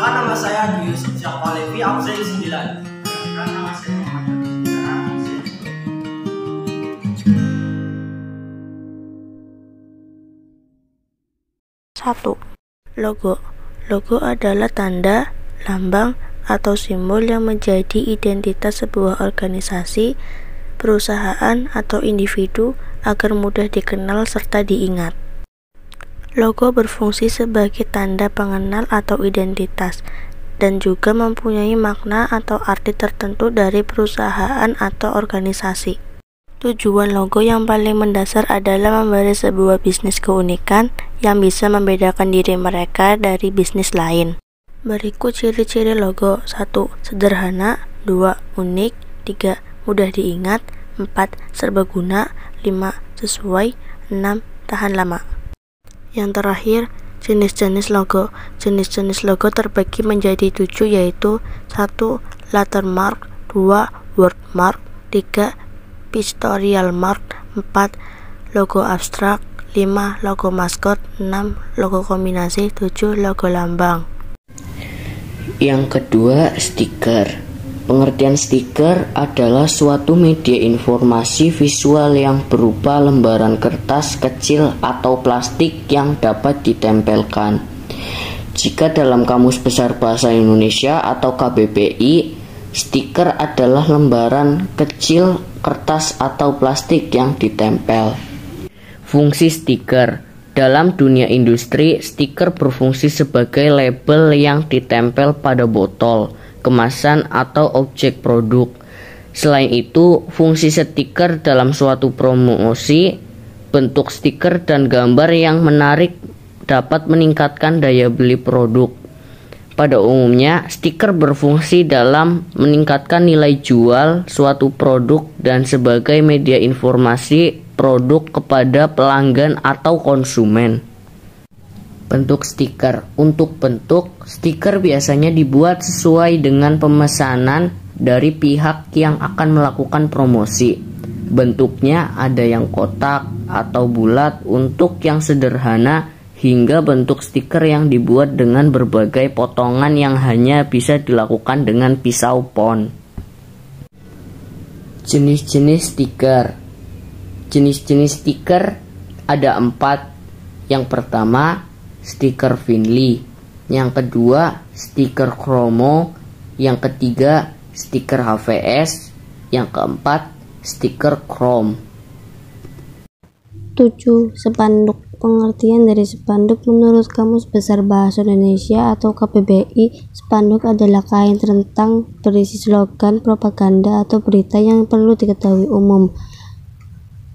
Perkenalkan, nama saya Yus Syakalevi absen 9. Nama saya Muhammad. 1. Logo. Logo adalah tanda, lambang, atau simbol yang menjadi identitas sebuah organisasi, perusahaan, atau individu agar mudah dikenal serta diingat. Logo berfungsi sebagai tanda pengenal atau identitas dan juga mempunyai makna atau arti tertentu dari perusahaan atau organisasi. Tujuan logo yang paling mendasar adalah memberi sebuah bisnis keunikan yang bisa membedakan diri mereka dari bisnis lain. Berikut ciri-ciri logo. 1. Sederhana. 2. Unik. 3. Mudah diingat. 4. Serbaguna. 5. Sesuai. 6. Tahan lama. Yang terakhir, jenis-jenis logo. Jenis-jenis logo terbagi menjadi 7, yaitu 1. Lettermark. 2. Wordmark. 3. Pictorial mark. 4. Logo abstrak. 5. Logo maskot. 6. Logo kombinasi. 7. Logo lambang. Yang kedua, stiker. Pengertian stiker adalah suatu media informasi visual yang berupa lembaran kertas kecil atau plastik yang dapat ditempelkan. Jika dalam Kamus Besar Bahasa Indonesia atau KBBI, stiker adalah lembaran kecil kertas atau plastik yang ditempel. Fungsi stiker. Dalam dunia industri, stiker berfungsi sebagai label yang ditempel pada botol, kemasan, atau objek produk. Selain itu, fungsi stiker dalam suatu promosi, bentuk stiker dan gambar yang menarik dapat meningkatkan daya beli produk. Pada umumnya, stiker berfungsi dalam meningkatkan nilai jual suatu produk dan sebagai media informasi produk kepada pelanggan atau konsumen. Bentuk stiker. Untuk bentuk, stiker biasanya dibuat sesuai dengan pemesanan dari pihak yang akan melakukan promosi. Bentuknya ada yang kotak atau bulat untuk yang sederhana, hingga bentuk stiker yang dibuat dengan berbagai potongan yang hanya bisa dilakukan dengan pisau pon. Jenis-jenis stiker. Jenis-jenis stiker ada 4. Yang pertama, stiker Finley. Yang kedua, stiker Chromo. Yang ketiga, stiker HVS. Yang keempat, stiker Chrome. 7. Spanduk. Pengertian dari spanduk menurut Kamus Besar Bahasa Indonesia atau KBBI, spanduk adalah kain terentang berisi slogan, propaganda, atau berita yang perlu diketahui umum.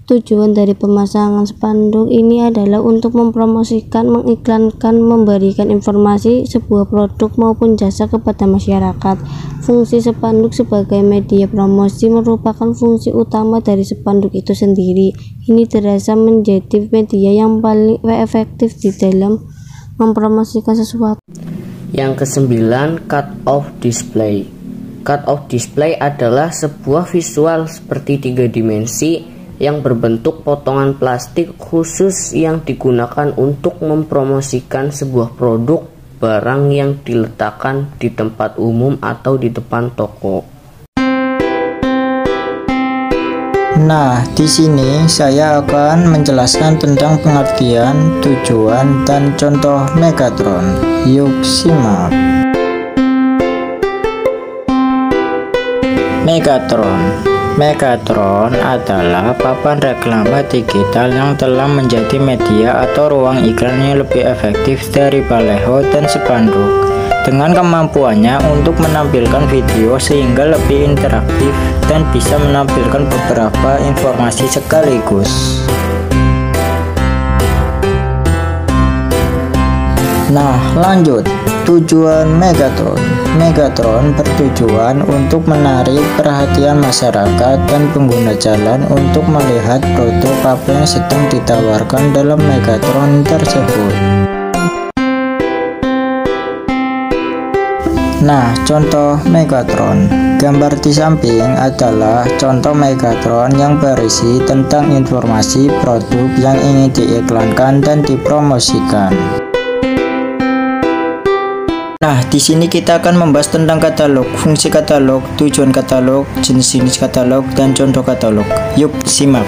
Tujuan dari pemasangan spanduk ini adalah untuk mempromosikan, mengiklankan, memberikan informasi sebuah produk maupun jasa kepada masyarakat. Fungsi spanduk sebagai media promosi merupakan fungsi utama dari spanduk itu sendiri. Ini dirasa menjadi media yang paling efektif di dalam mempromosikan sesuatu. Yang kesembilan, cut-off display. Cut-off display adalah sebuah visual seperti 3 dimensi yang berbentuk potongan plastik khusus yang digunakan untuk mempromosikan sebuah produk barang yang diletakkan di tempat umum atau di depan toko. Nah, di sini saya akan menjelaskan tentang pengertian, tujuan, dan contoh Megatron. Yuk simak. Megatron adalah papan reklame digital yang telah menjadi media atau ruang iklan yang lebih efektif dari baleho dan spanduk. Dengan kemampuannya untuk menampilkan video sehingga lebih interaktif dan bisa menampilkan beberapa informasi sekaligus. Nah, lanjut. Tujuan Megatron. Megatron bertujuan untuk menarik perhatian masyarakat dan pengguna jalan untuk melihat produk apa yang sedang ditawarkan dalam Megatron tersebut. Nah, contoh Megatron. Gambar di samping adalah contoh Megatron yang berisi tentang informasi produk yang ingin diiklankan dan dipromosikan. Nah, di sini kita akan membahas tentang katalog, fungsi katalog, tujuan katalog, jenis-jenis katalog, dan contoh katalog. Yuk, simak.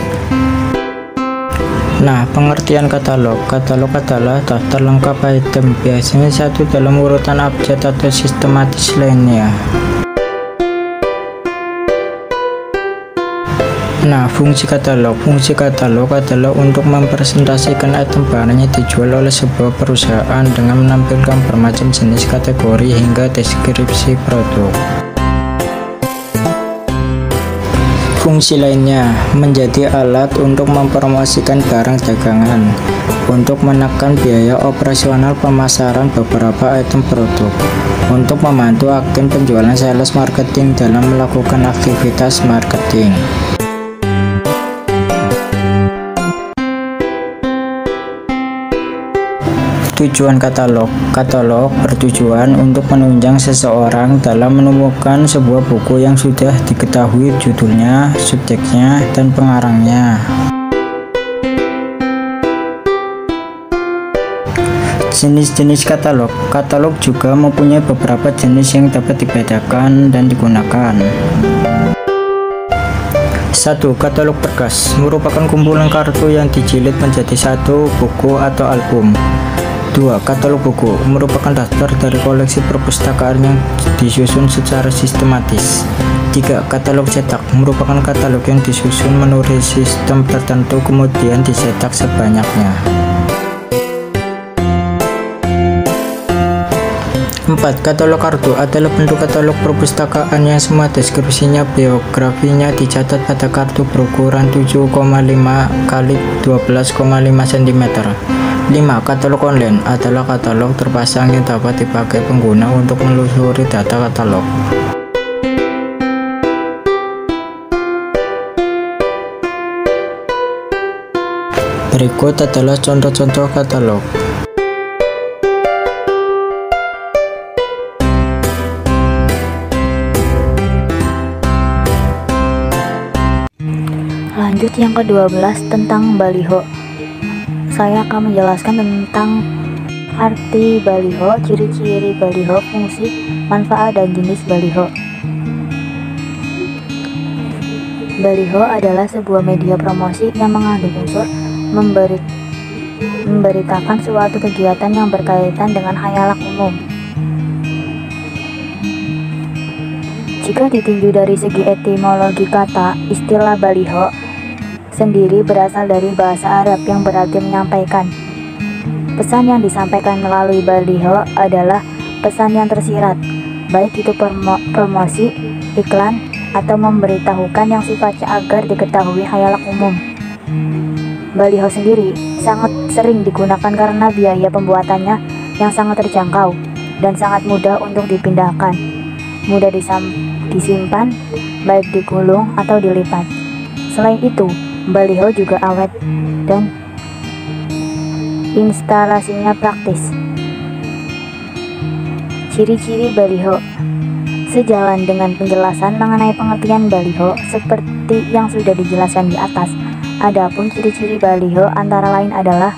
Nah, pengertian katalog. Katalog adalah daftar lengkap item, biasanya satu dalam urutan abjad atau sistematis lainnya. Nah, fungsi katalog. Fungsi katalog adalah untuk mempresentasikan item barang yang dijual oleh sebuah perusahaan dengan menampilkan bermacam jenis kategori hingga deskripsi produk. Fungsi lainnya menjadi alat untuk mempromosikan barang dagangan, untuk menekan biaya operasional pemasaran beberapa item produk, untuk membantu agen penjualan sales marketing dalam melakukan aktivitas marketing. Tujuan katalog. Katalog bertujuan untuk menunjang seseorang dalam menemukan sebuah buku yang sudah diketahui judulnya, subjeknya, dan pengarangnya. Jenis-jenis katalog. Katalog juga mempunyai beberapa jenis yang dapat dibedakan dan digunakan. 1. Katalog berkas merupakan kumpulan kartu yang dijilid menjadi satu buku atau album. 2. Katalog buku merupakan daftar dari koleksi perpustakaan yang disusun secara sistematis. 3. Katalog cetak merupakan katalog yang disusun menurut sistem tertentu kemudian dicetak sebanyaknya. 4. Katalog kartu adalah bentuk katalog perpustakaan yang semua deskripsinya, biografinya dicatat pada kartu berukuran 7,5 x 12,5 cm. 5. Katalog online adalah katalog terpasang yang dapat dipakai pengguna untuk menelusuri data katalog. Berikut adalah contoh-contoh katalog. Lanjut yang ke-12 tentang baliho. Saya akan menjelaskan tentang arti baliho, ciri-ciri baliho, fungsi, manfaat, dan jenis baliho. Baliho adalah sebuah media promosi yang mengandung unsur memberitakan suatu kegiatan yang berkaitan dengan khayalak umum. Jika ditinjau dari segi etimologi kata, istilah baliho sendiri berasal dari bahasa Arab yang berarti menyampaikan. Pesan yang disampaikan melalui baliho adalah pesan yang tersirat, baik itu promosi, iklan, atau memberitahukan yang sifatnya agar diketahui khayalak umum. Baliho sendiri sangat sering digunakan karena biaya pembuatannya yang sangat terjangkau dan sangat mudah untuk dipindahkan, mudah disimpan, baik digulung atau dilipat. Selain itu, baliho juga awet dan instalasinya praktis. Ciri-ciri baliho. Sejalan dengan penjelasan mengenai pengertian baliho seperti yang sudah dijelaskan di atas, adapun ciri-ciri baliho antara lain adalah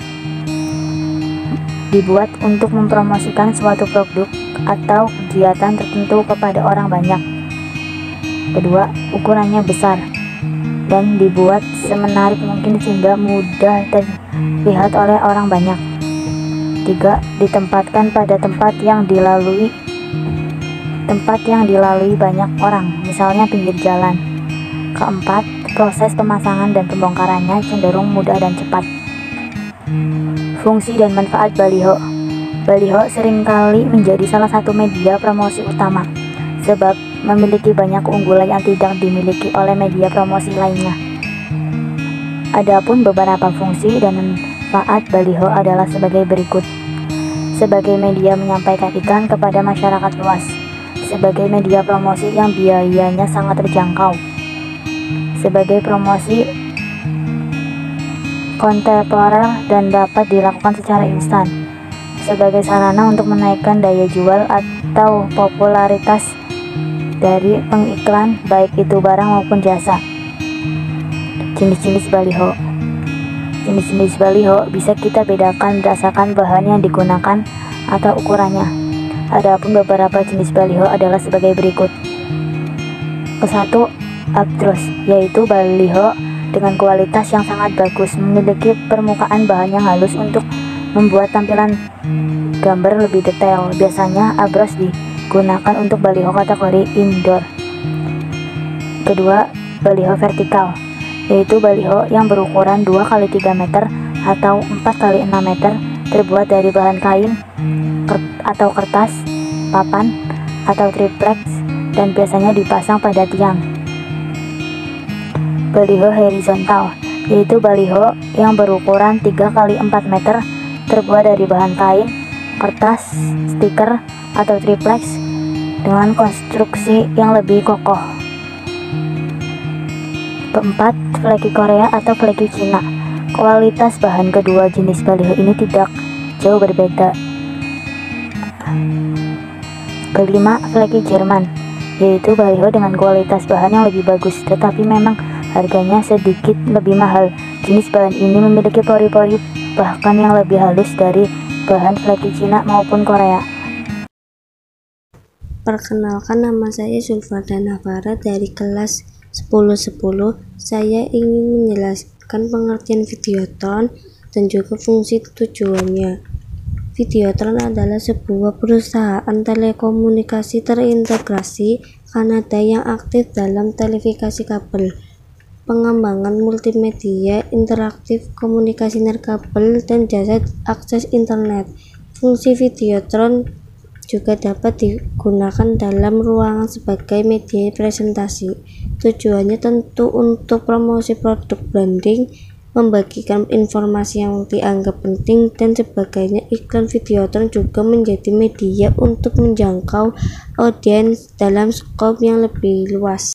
dibuat untuk mempromosikan suatu produk atau kegiatan tertentu kepada orang banyak. Kedua, ukurannya besar dan dibuat semenarik mungkin sehingga mudah terlihat oleh orang banyak. 3. Ditempatkan pada tempat yang dilalui banyak orang, misalnya pinggir jalan. 4. Proses pemasangan dan pembongkarannya cenderung mudah dan cepat. Fungsi dan manfaat baliho. Baliho seringkali menjadi salah satu media promosi utama, sebab memiliki banyak keunggulan yang tidak dimiliki oleh media promosi lainnya. Adapun beberapa fungsi dan manfaat baliho adalah sebagai berikut. Sebagai media menyampaikan iklan kepada masyarakat luas, sebagai media promosi yang biayanya sangat terjangkau, sebagai promosi kontemporer dan dapat dilakukan secara instan, sebagai sarana untuk menaikkan daya jual atau popularitas dari pengiklan baik itu barang maupun jasa. Jenis-jenis baliho. Jenis-jenis baliho bisa kita bedakan berdasarkan bahan yang digunakan atau ukurannya. Adapun beberapa jenis baliho adalah sebagai berikut. Ke-1, Abdros, yaitu baliho dengan kualitas yang sangat bagus, memiliki permukaan bahan yang halus untuk membuat tampilan gambar lebih detail. Biasanya Abros digunakan untuk baliho kategori indoor. Kedua, baliho vertikal, yaitu baliho yang berukuran 2x3 meter atau 4x6 meter, terbuat dari bahan kain atau kertas, papan, atau triplex, dan biasanya dipasang pada tiang. Baliho horizontal, yaitu baliho yang berukuran 3x4 meter, terbuat dari bahan kain, kertas, stiker, atau triplex dengan konstruksi yang lebih kokoh. Keempat, fleki Korea atau fleki Cina. Kualitas bahan kedua jenis baliho ini tidak jauh berbeda. Kelima, fleki Jerman, yaitu baliho dengan kualitas bahan yang lebih bagus, tetapi memang harganya sedikit lebih mahal. Jenis bahan ini memiliki pori-pori bahkan yang lebih halus dari bahan fleki Cina maupun Korea. Perkenalkan, nama saya Zulfada Navara dari kelas 1010. Saya ingin menjelaskan pengertian Videotron dan juga fungsi tujuannya. Videotron adalah sebuah perusahaan telekomunikasi terintegrasi Kanada yang aktif dalam televisi kabel, pengembangan multimedia interaktif, komunikasi nirkabel, dan jasa akses internet. Fungsi Videotron juga dapat digunakan dalam ruangan sebagai media presentasi. Tujuannya tentu untuk promosi produk, branding, membagikan informasi yang dianggap penting, dan sebagainya. Iklan Videotron juga menjadi media untuk menjangkau audiens dalam skop yang lebih luas.